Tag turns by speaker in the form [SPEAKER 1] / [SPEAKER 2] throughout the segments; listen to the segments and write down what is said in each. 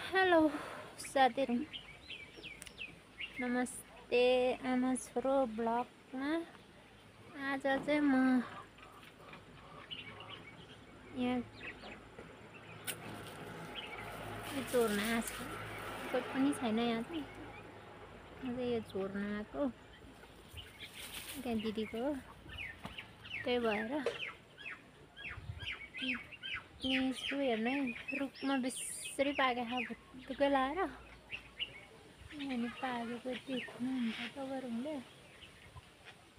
[SPEAKER 1] Hello साथीहरु, नमस्ते। आमा छोरो ब्लगमा आज चाहिँ म यहाँ चोर्न आएको छु। कोही पनि छैन यहाँ चाहिँ। म चाहिँ यो चोर्न आएको। त्यहाँ दिदीको हो, त्यही भएर निस्छु हेर्नै। रुखमा बेसरी पाकेको भुत्तुकै लाएर अनि पाकेको देख्नुहुन्छ तपाईँहरूले।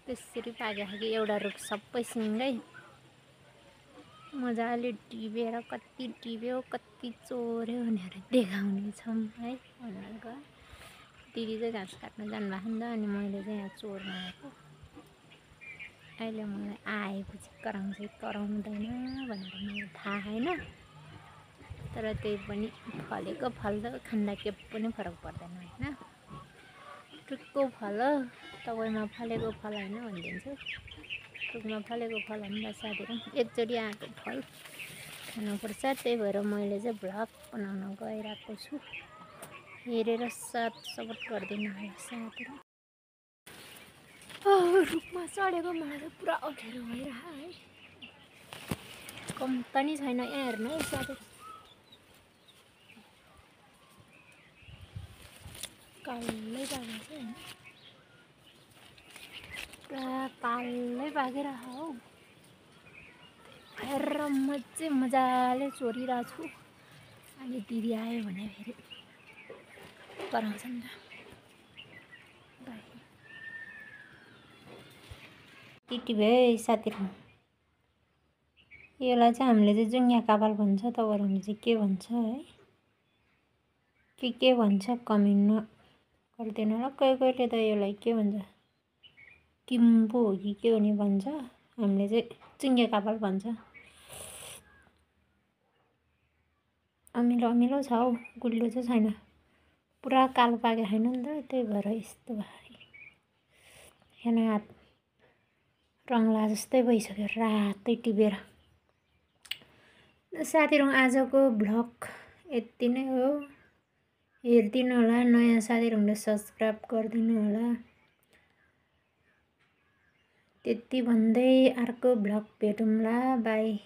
[SPEAKER 1] त्यसरी पाकेको कि एउटा रुख सबै सिँगै मजाले टिपेर कति टिप्यो कति चोर्यो भनेर देखाउने छौँ है भनेर। दिदी चाहिँ घाँस काट्न जानुभएको नि त, अनि मैले चाहिँ यहाँ चोर्न आएको। अहिले मलाई आएपछि कराउँछ कि कराउँदैन भनेर मलाई थाहा छैन, तर त्यही पनि फलेको फल त खाँदा के पनि फरक पर्दैन होइन। रुखको फल हो, तपाईँमा फलेको फल होइन भनिदिन्छु। रुखमा फलेको फल हो नि त साथीहरू। एकचोटि आएको फल खानुपर्छ, त्यही भएर मैले चाहिँ भ्लग बनाउन गइरहेको छु। हेरेर साथ सपोर्ट गरिदिनु होला साथीहरू। रुखमा चढेको मलाई त पुरा अप्ठ्यारो भइरह है। कम त नि छैन यहाँ हेर्नु है साथीहरू। कालै पाकेको छ होइन, पुरा कालै पाकिरह हौ। हेर म चाहिँ मजाले चोरिरहेको छु। अनि दिदी आयो भने फेरि कराउँछ नि त। टिटिभ्यो है साथीहरू। यसलाई चाहिँ हामीले चाहिँ जुङ्या काबाल भन्छ, तपाईँहरूले चाहिँ के भन्छ है, के भन्छ कमेन्टमा गरिदिनु होला। कहिले त यसलाई के भन्छ, किम्बो हो कि के हो नि भन्छ। हामीले चाहिँ जुङ्या काबाल भन्छ। अमिलो अमिलो छ हौ, गुलियो चाहिँ छैन। पुरा कालो पाकेको छैन नि त, त्यही भएर यस्तो भयो। हेर्न हात रङ्ला जस्तै भइसक्यो रातै टिपेर। साथीहरू आजको भ्लग यति नै हो। हेरिदिनु होला, नयाँ साथीहरूले सब्सक्राइब गरिदिनु होला। त्यति भन्दै अर्को भ्लग भेटौँला। बाई।